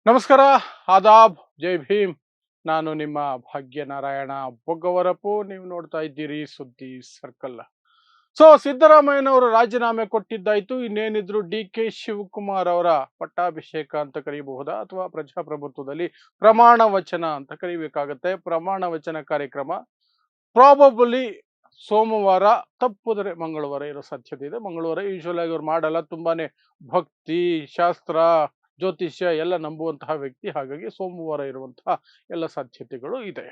ನಮಸ್ಕಾರ, ಆದಾಬ್, ಜೈ ಭೀಮ್. ನಾನು ನಿಮ್ಮ ಭಾಗ್ಯನಾರಾಯಣ ಬೊಗ್ಗವರಪು. ನೀವು ನೋಡ್ತಾ ಇದ್ದೀರಿ ಸುದ್ದಿ ಸರ್ಕಲ್. ಸಿದ್ದರಾಮಯ್ಯನವರು ರಾಜೀನಾಮೆ ಕೊಟ್ಟಿದ್ದಾಯ್ತು. ಇನ್ನೇನಿದ್ರು ಡಿ ಕೆ ಶಿವಕುಮಾರ್ ಅವರ ಪಟ್ಟಾಭಿಷೇಕ ಅಂತ ಕರೀಬಹುದಾ ಅಥವಾ ಪ್ರಜಾಪ್ರಭುತ್ವದಲ್ಲಿ ಪ್ರಮಾಣ ವಚನ ಅಂತ ಕರಿಬೇಕಾಗತ್ತೆ. ಪ್ರಮಾಣ ವಚನ ಕಾರ್ಯಕ್ರಮ ಪ್ರಾಬಬಲಿ ಸೋಮವಾರ, ತಪ್ಪುದರೆ ಮಂಗಳವಾರ ಇರೋ ಸಾಧ್ಯತೆ ಇದೆ. ಮಂಗಳವಾರ ಯೂಶುವಲ್ ಆಗಿ ಅವ್ರು ಮಾಡಲ್ಲ. ತುಂಬಾನೇ ಭಕ್ತಿ ಶಾಸ್ತ್ರ ಜ್ಯೋತಿಷ್ಯ ಎಲ್ಲ ನಂಬುವಂತಹ ವ್ಯಕ್ತಿ. ಹಾಗಾಗಿ ಸೋಮವಾರ ಇರುವಂತಹ ಎಲ್ಲ ಸಾಧ್ಯತೆಗಳು ಇದೆ.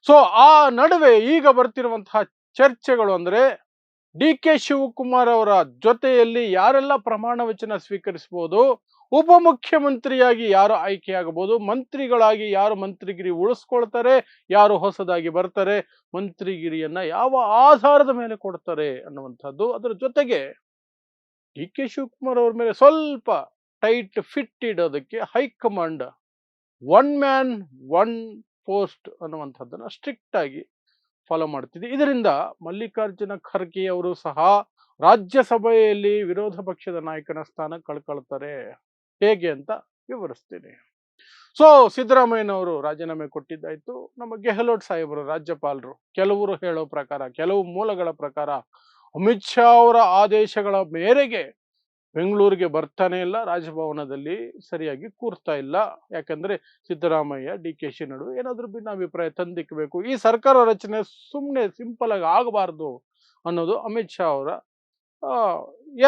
ಸೊ ಆ ನಡುವೆ ಈಗ ಬರ್ತಿರುವಂತಹ ಚರ್ಚೆಗಳು ಅಂದ್ರೆ ಡಿ ಕೆ ಶಿವಕುಮಾರ್ ಅವರ ಜೊತೆಯಲ್ಲಿ ಯಾರೆಲ್ಲ ಪ್ರಮಾಣ ವಚನ ಸ್ವೀಕರಿಸಬಹುದು, ಉಪಮುಖ್ಯಮಂತ್ರಿಯಾಗಿ ಯಾರು ಆಯ್ಕೆಯಾಗಬಹುದು, ಮಂತ್ರಿಗಳಾಗಿ ಯಾರು ಮಂತ್ರಿಗಿರಿ ಉಳಿಸ್ಕೊಳ್ತಾರೆ, ಯಾರು ಹೊಸದಾಗಿ ಬರ್ತಾರೆ, ಮಂತ್ರಿಗಿರಿಯನ್ನ ಯಾವ ಆಧಾರದ ಮೇಲೆ ಕೊಡ್ತಾರೆ ಅನ್ನುವಂಥದ್ದು. ಅದರ ಜೊತೆಗೆ ಡಿ ಕೆ ಶಿವಕುಮಾರ್ ಅವ್ರ ಮೇಲೆ ಸ್ವಲ್ಪ ಟೈಟ್ ಫಿಟ್ ಇಡೋದಕ್ಕೆ high command one man one post ಅನ್ನುವಂಥದ್ದನ್ನ ಸ್ಟ್ರಿಕ್ಟ್ ಆಗಿ ಫಾಲೋ ಮಾಡ್ತಿದೆ. ಇದರಿಂದ ಮಲ್ಲಿಕಾರ್ಜುನ ಖರ್ಗೆ ಅವರು ಸಹ ರಾಜ್ಯಸಭೆಯಲ್ಲಿ ವಿರೋಧ ಪಕ್ಷದ ನಾಯಕನ ಸ್ಥಾನ ಕಳ್ಕೊಳ್ತಾರೆ. ಹೇಗೆ ಅಂತ ವಿವರಿಸ್ತೀನಿ. ಸಿದ್ದರಾಮಯ್ಯನವರು ರಾಜೀನಾಮೆ ಕೊಟ್ಟಿದ್ದಾಯ್ತು. ನಮ್ಮ ಗೆಹ್ಲೋಟ್ ಸಾಹೇಬರು ರಾಜ್ಯಪಾಲರು ಕೆಲವರು ಹೇಳೋ ಪ್ರಕಾರ, ಕೆಲವು ಮೂಲಗಳ ಪ್ರಕಾರ ಅಮಿತ್ ಶಾ ಅವರ ಆದೇಶಗಳ ಮೇರೆಗೆ ಬೆಂಗಳೂರಿಗೆ ಬರ್ತಾನೆ ಇಲ್ಲ, ರಾಜಭವನದಲ್ಲಿ ಸರಿಯಾಗಿ ಕೂರ್ತಾ ಇಲ್ಲ. ಯಾಕಂದ್ರೆ ಸಿದ್ದರಾಮಯ್ಯ ಡಿ ಕೆ ಶಿ ನಡುವೆ ಏನಾದ್ರೂ ಭಿನ್ನಾಭಿಪ್ರಾಯ ತಂದಿಕ್ಕಬೇಕು, ಈ ಸರ್ಕಾರ ರಚನೆ ಸುಮ್ಮನೆ ಸಿಂಪಲ್ ಆಗಿ ಆಗಬಾರ್ದು ಅನ್ನೋದು ಅಮಿತ್ ಶಾ ಅವರ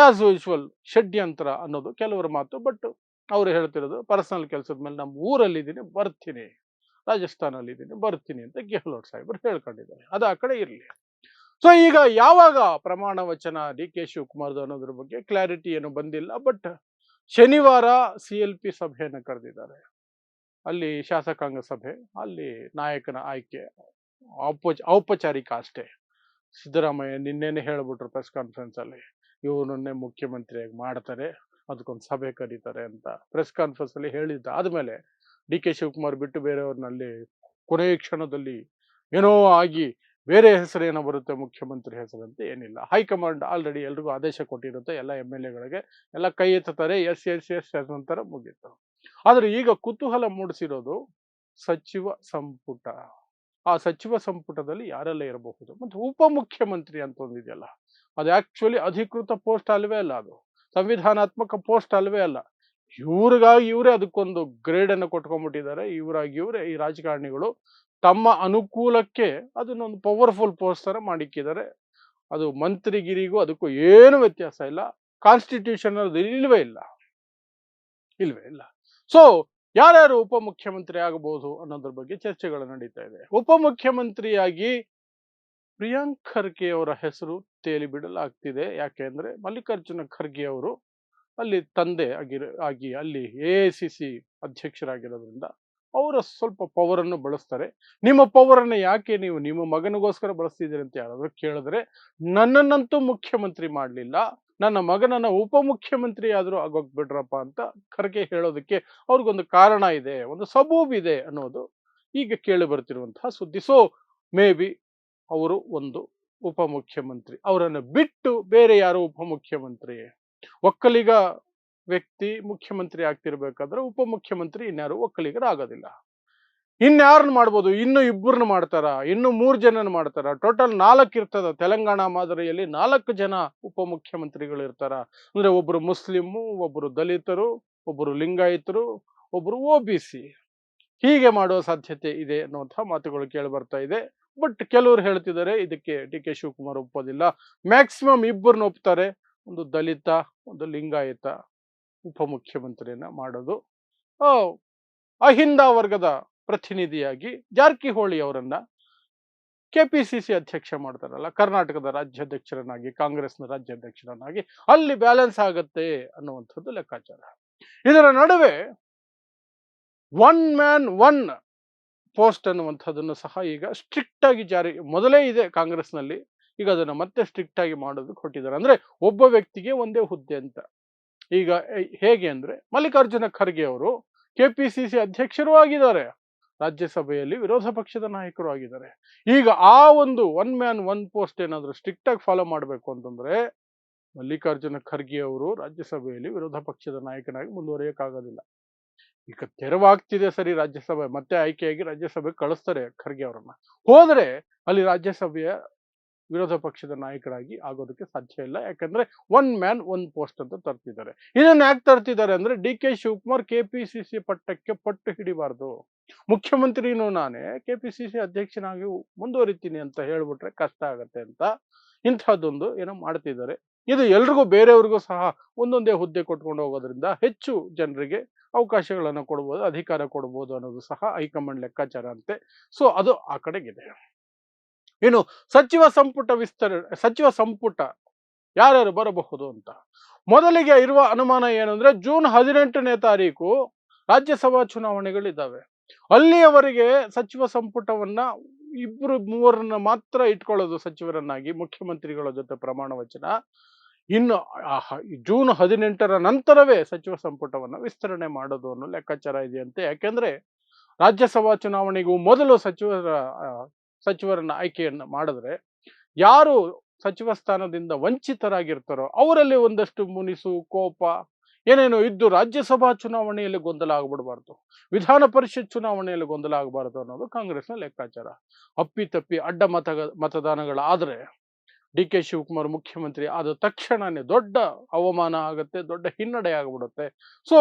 ಆಸ್ ಯೂಶುವಲ್ ಷಡ್ಯಂತ್ರ ಅನ್ನೋದು ಕೆಲವರ ಮಾತು. ಬಟ್ ಅವ್ರು ಹೇಳ್ತಿರೋದು ಪರ್ಸನಲ್ ಕೆಲಸದ ಮೇಲೆ ನಮ್ಮ ಊರಲ್ಲಿದ್ದೀನಿ ಬರ್ತೀನಿ, ರಾಜಸ್ಥಾನಲ್ಲಿ ಇದ್ದೀನಿ ಬರ್ತೀನಿ ಅಂತ ಗೆಹ್ಲೋಟ್ ಸಾಹೇಬರು ಹೇಳ್ಕೊಂಡಿದ್ದಾರೆ. ಅದು ಆ ಕಡೆ ಇರಲಿ. ಈಗ ಯಾವಾಗ ಪ್ರಮಾಣ ವಚನ ಡಿ ಕೆ ಶಿವಕುಮಾರ್ ಅನ್ನೋದ್ರ ಬಗ್ಗೆ ಕ್ಲಾರಿಟಿ ಏನು ಬಂದಿಲ್ಲ. ಬಟ್ ಶನಿವಾರ CLP ಸಭೆಯನ್ನು ಕರೆದಿದ್ದಾರೆ. ಅಲ್ಲಿ ಶಾಸಕಾಂಗ ಸಭೆ, ಅಲ್ಲಿ ನಾಯಕನ ಆಯ್ಕೆ ಔಪಚಾರಿಕ ಅಷ್ಟೇ. ಸಿದ್ದರಾಮಯ್ಯ ನಿನ್ನೆನೆ ಹೇಳ್ಬಿಟ್ರು ಪ್ರೆಸ್ ಕಾನ್ಫರೆನ್ಸ್ ಅಲ್ಲಿ, ಇವನನ್ನೇ ಮುಖ್ಯಮಂತ್ರಿಯಾಗಿ ಮಾಡ್ತಾರೆ, ಅದಕ್ಕೊಂದು ಸಭೆ ಕರೀತಾರೆ ಅಂತ ಪ್ರೆಸ್ ಕಾನ್ಫರೆನ್ಸ್ ಅಲ್ಲಿ ಹೇಳಿದ್ದ ಆದ್ಮೇಲೆ ಡಿ ಕೆ ಶಿವಕುಮಾರ್ ಬಿಟ್ಟು ಬೇರೆಯವ್ರನ್ನಲ್ಲಿ ಕೊನೆಯ ಕ್ಷಣದಲ್ಲಿ ಏನೋ ಆಗಿ ಬೇರೆ ಹೆಸರೇನೋ ಬರುತ್ತೆ, ಮುಖ್ಯಮಂತ್ರಿ ಹೆಸರಂತೆ ಏನಿಲ್ಲ. ಹೈಕಮಾಂಡ್ ಆಲ್ರೆಡಿ ಎಲ್ರಿಗೂ ಆದೇಶ ಕೊಟ್ಟಿರುತ್ತೆ, ಎಲ್ಲ MLA ಗಳಿಗೆ ಎಲ್ಲ ಕೈ ಎತ್ತುತ್ತಾರೆ, ಎಸ್ ಎಸ್ ಎಸ್ ನಂತರ ಮುಗೀತು. ಆದ್ರೆ ಈಗ ಕುತೂಹಲ ಮೂಡಿಸಿರೋದು ಸಚಿವ ಸಂಪುಟ. ಆ ಸಚಿವ ಸಂಪುಟದಲ್ಲಿ ಯಾರೆಲ್ಲ ಇರಬಹುದು, ಮತ್ತೆ ಉಪಮುಖ್ಯಮಂತ್ರಿ ಅಂತ ಒಂದಿದೆಯಲ್ಲ, ಅದು ಆಕ್ಚುಲಿ ಅಧಿಕೃತ ಪೋಸ್ಟ್ ಅಲ್ವೇ ಅಲ್ಲ, ಅದು ಸಂವಿಧಾನಾತ್ಮಕ ಪೋಸ್ಟ್ ಅಲ್ವೇ ಅಲ್ಲ. ಇವ್ರಿಗಾಗಿ ಇವರೇ ಅದಕ್ಕೊಂದು ಗ್ರೇಡ್ ಅನ್ನು ಕೊಟ್ಕೊಂಡ್ಬಿಟ್ಟಿದ್ದಾರೆ. ಇವರಾಗಿ ಇವರೇ ಈ ರಾಜಕಾರಣಿಗಳು ತಮ್ಮ ಅನುಕೂಲಕ್ಕೆ ಅದನ್ನೊಂದು ಪವರ್ಫುಲ್ ಪೋಸ್ಟ್ ತರ ಮಾಡಿಕ್ಕಿದ್ದಾರೆ. ಅದು ಮಂತ್ರಿಗಿರಿಗೂ ಅದಕ್ಕೂ ಏನು ವ್ಯತ್ಯಾಸ ಇಲ್ಲ. ಕಾನ್ಸ್ಟಿಟ್ಯೂಷನ್ ಇಲ್ವೇ ಇಲ್ಲ, ಇಲ್ವೇ ಇಲ್ಲ. ಸೊ ಯಾರ್ಯಾರು ಉಪಮುಖ್ಯಮಂತ್ರಿ ಆಗಬಹುದು ಅನ್ನೋದ್ರ ಬಗ್ಗೆ ಚರ್ಚೆಗಳು ನಡೀತಾ ಇದೆ. ಉಪಮುಖ್ಯಮಂತ್ರಿಯಾಗಿ ಪ್ರಿಯಾಂಕ್ ಖರ್ಗೆ ಅವರ ಹೆಸರು ತೇಲಿ ಬಿಡಲಾಗ್ತಿದೆ. ಯಾಕೆಂದ್ರೆ ಮಲ್ಲಿಕಾರ್ಜುನ ಖರ್ಗೆ ಅವರು ಅಲ್ಲಿ ತಂದೆ ಆಗಿ ಅಲ್ಲಿ AICC ಅಧ್ಯಕ್ಷರಾಗಿರೋದ್ರಿಂದ ಅವರ ಸ್ವಲ್ಪ ಪವರ್ ಅನ್ನು ಬಳಸ್ತಾರೆ. ನಿಮ್ಮ ಪವರ್ ಅನ್ನು ಯಾಕೆ ನೀವು ನಿಮ್ಮ ಮಗನಿಗೋಸ್ಕರ ಬಳಸ್ತಿದ್ದೀರಿ ಅಂತ ಯಾರಾದ್ರೂ ಕೇಳಿದ್ರೆ, ನನ್ನನ್ನಂತೂ ಮುಖ್ಯಮಂತ್ರಿ ಮಾಡಲಿಲ್ಲ, ನನ್ನ ಮಗನನ್ನ ಉಪಮುಖ್ಯಮಂತ್ರಿ ಆದ್ರೂ ಆಗೋಗ್ಬಿಡ್ರಪ್ಪ ಅಂತ ಖರ್ಗೆ ಹೇಳೋದಕ್ಕೆ ಅವ್ರಿಗೊಂದು ಕಾರಣ ಇದೆ, ಒಂದು ಸಬೂಬ್ ಇದೆ ಅನ್ನೋದು ಈಗ ಕೇಳಿ ಬರ್ತಿರುವಂತಹ ಸುದ್ದಿ. ಮೇ ಬಿ ಅವರು ಒಂದು ಉಪಮುಖ್ಯಮಂತ್ರಿ, ಅವರನ್ನು ಬಿಟ್ಟು ಬೇರೆ ಯಾರು ಉಪಮುಖ್ಯಮಂತ್ರಿ, ಒಕ್ಕಲಿಗ ವ್ಯಕ್ತಿ ಮುಖ್ಯಮಂತ್ರಿ ಆಗ್ತಿರ್ಬೇಕಾದ್ರೆ ಉಪಮುಖ್ಯಮಂತ್ರಿ ಇನ್ಯಾರು ಒಕ್ಕಲಿಗರಾಗೋದಿಲ್ಲ. ಇನ್ಯಾರನ್ನ ಮಾಡ್ಬೋದು, ಇನ್ನು ಇಬ್ಬರನ್ನ ಮಾಡ್ತಾರ, ಇನ್ನು 3 ಜನನ ಮಾಡ್ತಾರ, ಟೋಟಲ್ 4 ಇರ್ತದ. ತೆಲಂಗಾಣ ಮಾದರಿಯಲ್ಲಿ 4 ಜನ ಉಪಮುಖ್ಯಮಂತ್ರಿಗಳು ಇರ್ತಾರ. ಅಂದ್ರೆ ಒಬ್ರು ಮುಸ್ಲಿಮು, ಒಬ್ರು ದಲಿತರು, ಒಬ್ರು ಲಿಂಗಾಯತರು, ಒಬ್ರು OBC. ಹೀಗೆ ಮಾಡುವ ಸಾಧ್ಯತೆ ಇದೆ ಅನ್ನುವಂತಹ ಮಾತುಗಳು ಕೇಳಿ ಬರ್ತಾ ಇದೆ. ಬಟ್ ಕೆಲವರು ಹೇಳ್ತಿದ್ದಾರೆ ಇದಕ್ಕೆ ಡಿ ಕೆ ಶಿವಕುಮಾರ್ ಒಪ್ಪೋದಿಲ್ಲ, ಮ್ಯಾಕ್ಸಿಮಮ್ ಇಬ್ಬರನ್ನ ಒಪ್ತಾರೆ, ಒಂದು ದಲಿತ ಒಂದು ಲಿಂಗಾಯತ ಉಪಮುಖ್ಯಮಂತ್ರಿಯನ್ನ ಮಾಡೋದು. ಅಹಿಂದ ವರ್ಗದ ಪ್ರತಿನಿಧಿಯಾಗಿ ಜಾರಕಿಹೊಳಿ ಅವರನ್ನ KPCC ಅಧ್ಯಕ್ಷ ಮಾಡ್ತಾರಲ್ಲ, ಕರ್ನಾಟಕದ ರಾಜ್ಯಾಧ್ಯಕ್ಷರನ್ನಾಗಿ, ಕಾಂಗ್ರೆಸ್ನ ರಾಜ್ಯಾಧ್ಯಕ್ಷರನ್ನಾಗಿ ಅಲ್ಲಿ ಬ್ಯಾಲೆನ್ಸ್ ಆಗತ್ತೆ ಅನ್ನುವಂಥದ್ದು ಲೆಕ್ಕಾಚಾರ. ಇದರ ನಡುವೆ ಒನ್ ಮ್ಯಾನ್ ಒನ್ ಪೋಸ್ಟ್ ಅನ್ನುವಂಥದ್ದನ್ನು ಸಹ ಈಗ ಸ್ಟ್ರಿಕ್ಟ್ ಆಗಿ ಮೊದಲೇ ಇದೆ ಕಾಂಗ್ರೆಸ್ನಲ್ಲಿ, ಈಗ ಅದನ್ನ ಮತ್ತೆ ಸ್ಟ್ರಿಕ್ಟ್ ಆಗಿ ಮಾಡೋದಕ್ಕೆ ಹೊರಟಿದ್ದಾರೆ. ಅಂದ್ರೆ ಒಬ್ಬ ವ್ಯಕ್ತಿಗೆ ಒಂದೇ ಹುದ್ದೆ ಅಂತ. ಈಗ ಹೇಗೆ ಅಂದ್ರೆ ಮಲ್ಲಿಕಾರ್ಜುನ ಖರ್ಗೆ ಅವರು KPCC ಅಧ್ಯಕ್ಷರೂ ಆಗಿದ್ದಾರೆ, ರಾಜ್ಯಸಭೆಯಲ್ಲಿ ವಿರೋಧ ಪಕ್ಷದ ನಾಯಕರು ಆಗಿದ್ದಾರೆ. ಈಗ ಆ ಒಂದು ಒನ್ ಮ್ಯಾನ್ ಒನ್ ಪೋಸ್ಟ್ ಏನಾದ್ರು ಸ್ಟ್ರಿಕ್ಟ್ ಆಗಿ ಫಾಲೋ ಮಾಡಬೇಕು ಅಂತಂದ್ರೆ ಮಲ್ಲಿಕಾರ್ಜುನ ಖರ್ಗೆ ಅವರು ರಾಜ್ಯಸಭೆಯಲ್ಲಿ ವಿರೋಧ ಪಕ್ಷದ ನಾಯಕನಾಗಿ ಮುಂದುವರಿಯಕ್ಕಾಗೋದಿಲ್ಲ. ಈಗ ತೆರವಾಗ್ತಿದೆ ಸರಿ, ರಾಜ್ಯಸಭೆ ಮತ್ತೆ ಆಯ್ಕೆಯಾಗಿ ರಾಜ್ಯಸಭೆಗೆ ಕಳಿಸ್ತಾರೆ ಖರ್ಗೆ ಅವರನ್ನ. ಹೋದ್ರೆ ಅಲ್ಲಿ ರಾಜ್ಯಸಭೆಯ ವಿರೋಧ ಪಕ್ಷದ ನಾಯಕರಾಗಿ ಆಗೋದಕ್ಕೆ ಸಾಧ್ಯ ಇಲ್ಲ. ಯಾಕಂದ್ರೆ ಒನ್ ಮ್ಯಾನ್ ಒನ್ ಪೋಸ್ಟ್ ಅಂತ ತರ್ತಿದ್ದಾರೆ. ಇದನ್ನ ಯಾಕೆ ತರ್ತಿದ್ದಾರೆ ಅಂದ್ರೆ ಡಿ ಕೆ ಶಿವಕುಮಾರ್ ಕೆಪಿಸಿಸಿ ಪಟ್ಟಕ್ಕೆ ಪಟ್ಟು ಹಿಡಿಬಾರ್ದು, ಮುಖ್ಯಮಂತ್ರಿನೂ ನಾನೇ, ಕೆಪಿಸಿಸಿ ಅಧ್ಯಕ್ಷನಾಗಿ ಮುಂದುವರಿತೀನಿ ಅಂತ ಹೇಳ್ಬಿಟ್ರೆ ಕಷ್ಟ ಆಗತ್ತೆ ಅಂತ ಇಂಥದ್ದೊಂದು ಏನೋ ಮಾಡ್ತಿದ್ದಾರೆ. ಇದು ಎಲ್ರಿಗೂ ಬೇರೆಯವ್ರಿಗೂ ಸಹ ಒಂದೊಂದೇ ಹುದ್ದೆ ಕೊಟ್ಕೊಂಡು ಹೋಗೋದ್ರಿಂದ ಹೆಚ್ಚು ಜನರಿಗೆ ಅವಕಾಶಗಳನ್ನು ಕೊಡ್ಬೋದು, ಅಧಿಕಾರ ಕೊಡ್ಬೋದು ಅನ್ನೋದು ಸಹ ಹೈಕಮಾಂಡ್ ಲೆಕ್ಕಾಚಾರ ಅಂತೆ. ಸೊ ಅದು ಆ ಕಡೆಗಿದೆ. ಇನ್ನು ಸಚಿವ ಸಂಪುಟ ಯಾರ್ಯಾರು ಬರಬಹುದು ಅಂತ ಮೊದಲಿಗೆ ಇರುವ ಅನುಮಾನ ಏನಂದ್ರೆ ಜೂನ್ 18ನೇ ತಾರೀಕು ರಾಜ್ಯಸಭಾ ಚುನಾವಣೆಗಳಿದ್ದಾವೆ. ಅಲ್ಲಿಯವರೆಗೆ ಸಚಿವ ಸಂಪುಟವನ್ನ ಇಬ್ರು ಮೂವರನ್ನ ಮಾತ್ರ ಇಟ್ಕೊಳ್ಳೋದು ಸಚಿವರನ್ನಾಗಿ, ಮುಖ್ಯಮಂತ್ರಿಗಳ ಜೊತೆ ಪ್ರಮಾಣ ವಚನ. ಇನ್ನು ಜೂನ್ 18ರ ನಂತರವೇ ಸಚಿವ ಸಂಪುಟವನ್ನ ವಿಸ್ತರಣೆ ಮಾಡೋದು ಅನ್ನೋ ಲೆಕ್ಕಾಚಾರ ಇದೆಯಂತೆ. ಯಾಕೆಂದ್ರೆ ರಾಜ್ಯಸಭಾ ಚುನಾವಣೆಗೂ ಮೊದಲು ಸಚಿವರನ್ನ ಆಯ್ಕೆಯನ್ನ ಮಾಡಿದ್ರೆ ಯಾರು ಸಚಿವ ಸ್ಥಾನದಿಂದ ವಂಚಿತರಾಗಿರ್ತಾರೋ ಅವರಲ್ಲಿ ಒಂದಷ್ಟು ಮುನಿಸು, ಕೋಪ ಏನೇನೋ ಇದ್ದು ರಾಜ್ಯಸಭಾ ಚುನಾವಣೆಯಲ್ಲಿ ಗೊಂದಲ ಆಗ್ಬಿಡ್ಬಾರ್ದು, ವಿಧಾನ ಪರಿಷತ್ ಚುನಾವಣೆಯಲ್ಲಿ ಗೊಂದಲ ಆಗಬಾರ್ದು ಅನ್ನೋದು ಕಾಂಗ್ರೆಸ್ನ ಲೆಕ್ಕಾಚಾರ. ಅಪ್ಪಿತಪ್ಪಿ ಅಡ್ಡ ಮತದಾನಗಳಾದ್ರೆ ಡಿ ಕೆ ಶಿವಕುಮಾರ್ ಮುಖ್ಯಮಂತ್ರಿ ಆದ ತಕ್ಷಣನೇ ದೊಡ್ಡ ಅವಮಾನ ಆಗುತ್ತೆ, ದೊಡ್ಡ ಹಿನ್ನಡೆ ಆಗ್ಬಿಡುತ್ತೆ. ಸೊ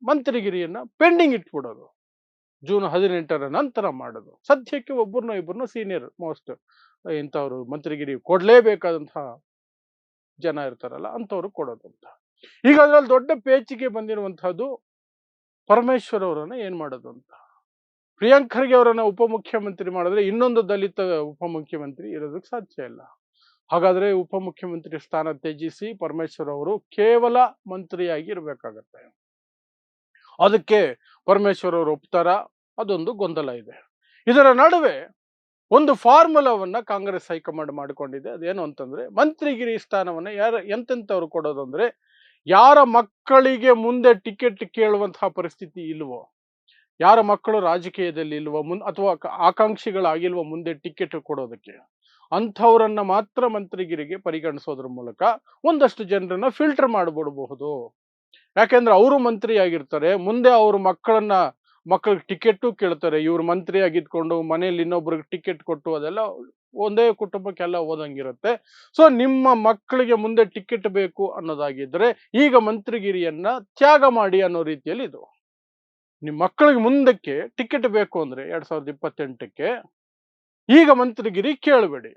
ಮಂತ್ರಿಗಿರಿಯನ್ನ ಪೆಂಡಿಂಗ್ ಇಟ್ಬಿಡೋದು, ಜೂನ್ 18ರ ನಂತರ ಮಾಡೋದು. ಸದ್ಯಕ್ಕೆ ಒಬ್ಬರನ್ನ ಇಬ್ಬರನ್ನ ಸೀನಿಯರ್ ಮೋಸ್ಟ್ ಇಂಥವ್ರು ಮಂತ್ರಿಗಿರಿ ಕೊಡ್ಲೇಬೇಕಾದಂತಹ ಜನ ಇರ್ತಾರಲ್ಲ ಅಂಥವ್ರು ಕೊಡೋದು ಅಂತ. ಈಗ ಅದ್ರಲ್ಲಿ ದೊಡ್ಡ ಪೇಚಿಗೆ ಬಂದಿರುವಂತಹದ್ದು ಪರಮೇಶ್ವರ್ ಅವರನ್ನ ಏನ್ ಮಾಡೋದು ಅಂತ. ಪ್ರಿಯಾಂಕ್ ಖರ್ಗೆ ಅವರನ್ನ ಉಪಮುಖ್ಯಮಂತ್ರಿ ಮಾಡಿದ್ರೆ ಇನ್ನೊಂದು ದಲಿತ ಉಪಮುಖ್ಯಮಂತ್ರಿ ಇರೋದಕ್ಕೆ ಸಾಧ್ಯ ಇಲ್ಲ. ಹಾಗಾದ್ರೆ ಉಪಮುಖ್ಯಮಂತ್ರಿ ಸ್ಥಾನ ತ್ಯಜಿಸಿ ಪರಮೇಶ್ವರ್ ಅವರು ಕೇವಲ ಮಂತ್ರಿಯಾಗಿ ಇರ್ಬೇಕಾಗತ್ತೆ. ಅದಕ್ಕೆ ಪರಮೇಶ್ವರ್ ಅವರು ಒಪ್ತಾರ? ಅದೊಂದು ಗೊಂದಲ ಇದೆ. ಇದರ ನಡುವೆ ಒಂದು ಫಾರ್ಮುಲಾವನ್ನ ಕಾಂಗ್ರೆಸ್ ಹೈಕಮಾಂಡ್ ಮಾಡಿಕೊಂಡಿದೆ. ಅದೇನು ಅಂತಂದ್ರೆ ಮಂತ್ರಿಗಿರಿ ಸ್ಥಾನವನ್ನ ಎಂತೆಂಥವ್ರು ಕೊಡೋದು ಅಂದ್ರೆ ಯಾರ ಮಕ್ಕಳಿಗೆ ಮುಂದೆ ಟಿಕೆಟ್ ಕೇಳುವಂತಹ ಪರಿಸ್ಥಿತಿ ಇಲ್ವೋ, ಯಾರ ಮಕ್ಕಳು ರಾಜಕೀಯದಲ್ಲಿ ಇಲ್ವೋ ಅಥವಾ ಆಕಾಂಕ್ಷಿಗಳಾಗಿಲ್ವೋ ಮುಂದೆ ಟಿಕೆಟ್ ಕೊಡೋದಕ್ಕೆ, ಅಂಥವ್ರನ್ನ ಮಾತ್ರ ಮಂತ್ರಿಗಿರಿಗೆ ಪರಿಗಣಿಸೋದ್ರ ಮೂಲಕ ಒಂದಷ್ಟು ಜನರನ್ನ ಫಿಲ್ಟರ್ ಮಾಡಿಬಿಡಬಹುದು. ಯಾಕೆಂದ್ರೆ ಅವರು ಮಂತ್ರಿ ಆಗಿರ್ತಾರೆ, ಮುಂದೆ ಅವ್ರ ಮಕ್ಕಳಿಗೆ ಟಿಕೆಟ್ ಕೇಳ್ತಾರೆ. ಇವ್ರು ಮಂತ್ರಿ ಆಗಿದ್ಕೊಂಡು ಮನೇಲಿ ಇನ್ನೊಬ್ರಿಗೆ ಟಿಕೆಟ್ ಕೊಟ್ಟು ಅದೆಲ್ಲ ಒಂದೇ ಕುಟುಂಬಕ್ಕೆಲ್ಲ ಓದಂಗಿರುತ್ತೆ. ಸೊ ನಿಮ್ಮ ಮಕ್ಕಳಿಗೆ ಮುಂದೆ ಟಿಕೆಟ್ ಬೇಕು ಅನ್ನೋದಾಗಿದ್ರೆ ಈಗ ಮಂತ್ರಿಗಿರಿಯನ್ನ ತ್ಯಾಗ ಮಾಡಿ ಅನ್ನೋ ರೀತಿಯಲ್ಲಿ ಇದು. ನಿಮ್ಮ ಮಕ್ಕಳಿಗೆ ಮುಂದಕ್ಕೆ ಟಿಕೆಟ್ ಬೇಕು ಅಂದ್ರೆ 2028ಕ್ಕೆ ಈಗ ಮಂತ್ರಿಗಿರಿ ಕೇಳಬೇಡಿ.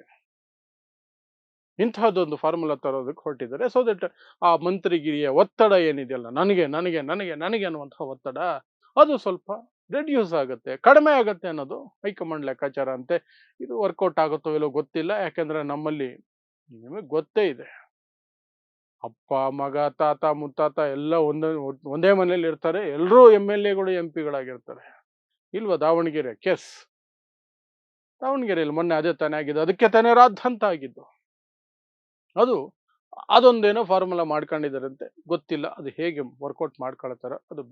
ಇಂತಹದ್ದೊಂದು ಫಾರ್ಮುಲಾ ತರೋದಕ್ಕೆ ಹೊರಟಿದ್ದಾರೆ. ಸೊ ದಟ್ ಆ ಮಂತ್ರಿಗಿರಿಯ ಒತ್ತಡ ಏನಿದೆಯಲ್ಲ, ನನಗೆ ನನಗೆ ನನಗೆ ನನಗೆ ಅನ್ನುವಂತಹ ಒತ್ತಡ ಅದು ಸ್ವಲ್ಪ ರೆಡ್ಯೂಸ್ ಆಗುತ್ತೆ, ಕಡಿಮೆ ಆಗುತ್ತೆ ಅನ್ನೋದು ಹೈಕಮಾಂಡ್ ಲೆಕ್ಕಾಚಾರ ಅಂತೆ. ಇದು ವರ್ಕೌಟ್ ಆಗುತ್ತೋ ಇಲ್ಲೋ ಗೊತ್ತಿಲ್ಲ. ಯಾಕಂದ್ರೆ ನಮ್ಮಲ್ಲಿ ನಿಮಗೆ ಗೊತ್ತೇ ಇದೆ, ಅಪ್ಪ ಮಗ ತಾತ ಮುತ್ತಾತ ಎಲ್ಲ ಒಂದೇ ಮನೇಲಿ ಇರ್ತಾರೆ, ಎಲ್ಲರೂ MLAಗಳು MP ಗಳಾಗಿರ್ತಾರೆ. ಇಲ್ವಾ ದಾವಣಗೆರೆ ಕೇಸ್? ದಾವಣಗೆರೆಯಲ್ಲಿ ಮೊನ್ನೆ ಅದೇ ತಾನೇ ಆಗಿದ್ದು, ಅದಕ್ಕೆ ತಾನೇ ರಾದ್ಧಾಂತ ಆಗಿದ್ದು. ಅದೊಂದೇನೋ ಫಾರ್ಮುಲಾ ಮಾಡ್ಕೊಂಡಿದ್ದಾರಂತೆ, ಗೊತ್ತಿಲ್ಲ ಅದು ಹೇಗೆ ವರ್ಕೌಟ್ ಮಾಡ್ಕೊಳ್ತಾರ, ಅದು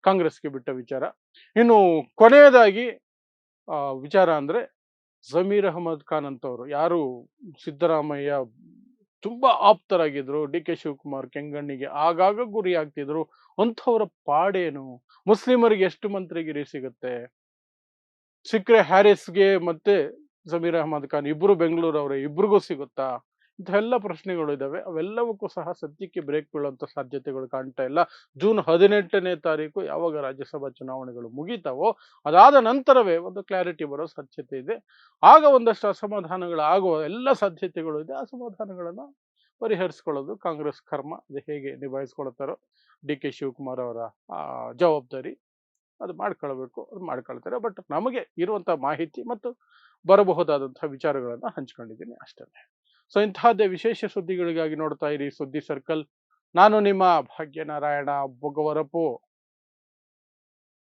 ಕಾಂಗ್ರೆಸ್ಗೆ ಬಿಟ್ಟ ವಿಚಾರ. ಇನ್ನು ಕೊನೆಯದಾಗಿ ವಿಚಾರ ಅಂದ್ರೆ ಜಮೀರ್ ಅಹಮದ್ ಖಾನ್ ಅಂತವ್ರು, ಯಾರು ಸಿದ್ದರಾಮಯ್ಯ ತುಂಬಾ ಆಪ್ತರಾಗಿದ್ರು, ಡಿ ಕೆ ಶಿವಕುಮಾರ್ ಕೆಂಗಣ್ಣಿಗೆ ಆಗಾಗ ಗುರಿ ಆಗ್ತಿದ್ರು, ಅಂಥವ್ರ ಪಾಡೇನು? ಮುಸ್ಲಿಮರಿಗೆ ಎಷ್ಟು ಮಂತ್ರಿಗಿರಿ ಸಿಗುತ್ತೆ? ಸಿಕ್ರೆ ಹ್ಯಾರಿಸ್ಗೆ ಮತ್ತೆ ಜಮೀರ್ ಅಹಮದ್ ಖಾನ್ ಇಬ್ರು ಬೆಂಗಳೂರವ್ರೆ, ಇಬ್ರಿಗೂ ಸಿಗುತ್ತಾ? ಇಂಥೆಲ್ಲ ಪ್ರಶ್ನೆಗಳು ಇದಾವೆ. ಅವೆಲ್ಲವಕ್ಕೂ ಸಹ ಸದ್ಯಕ್ಕೆ ಬ್ರೇಕ್ ಬೀಳುವಂತ ಸಾಧ್ಯತೆಗಳು ಕಾಣ್ತಾ ಇಲ್ಲ. ಜೂನ್ 18ನೇ ತಾರೀಕು ಯಾವಾಗ ರಾಜ್ಯಸಭಾ ಚುನಾವಣೆಗಳು ಮುಗಿತಾವೋ ಅದಾದ ನಂತರವೇ ಒಂದು ಕ್ಲಾರಿಟಿ ಬರೋ ಸಾಧ್ಯತೆ ಇದೆ. ಆಗ ಒಂದಷ್ಟು ಅಸಮಾಧಾನಗಳು ಆಗುವ ಎಲ್ಲ ಸಾಧ್ಯತೆಗಳು ಇದೆ. ಅಸಮಾಧಾನಗಳನ್ನ ಪರಿಹರಿಸ್ಕೊಳ್ಳೋದು ಕಾಂಗ್ರೆಸ್ ಕರ್ಮ. ಅದು ಹೇಗೆ ನಿಭಾಯಿಸ್ಕೊಳ್ತಾರೋ ಡಿ ಕೆ ಶಿವಕುಮಾರ್ ಅವರ ಜವಾಬ್ದಾರಿ, ಅದು ಮಾಡ್ಕೊಳ್ಬೇಕು, ಅದು ಮಾಡ್ಕೊಳ್ತಾರೆ. ಬಟ್ ನಮಗೆ ಇರುವಂತಹ ಮಾಹಿತಿ ಮತ್ತು ಬರಬಹುದಾದಂತಹ ವಿಚಾರಗಳನ್ನ ಹಂಚ್ಕೊಂಡಿದ್ದೀನಿ ಅಷ್ಟೇ. ಸೊ ಇಂತಹದ್ದೇ ವಿಶೇಷ ಸುದ್ದಿಗಳಿಗಾಗಿ ನೋಡ್ತಾ ಇರಿ ಸುದ್ದಿ ಸರ್ಕಲ್. ನಾನು ನಿಮ್ಮ ಭಾಗ್ಯನಾರಾಯಣ ಬೊಗವರಪು.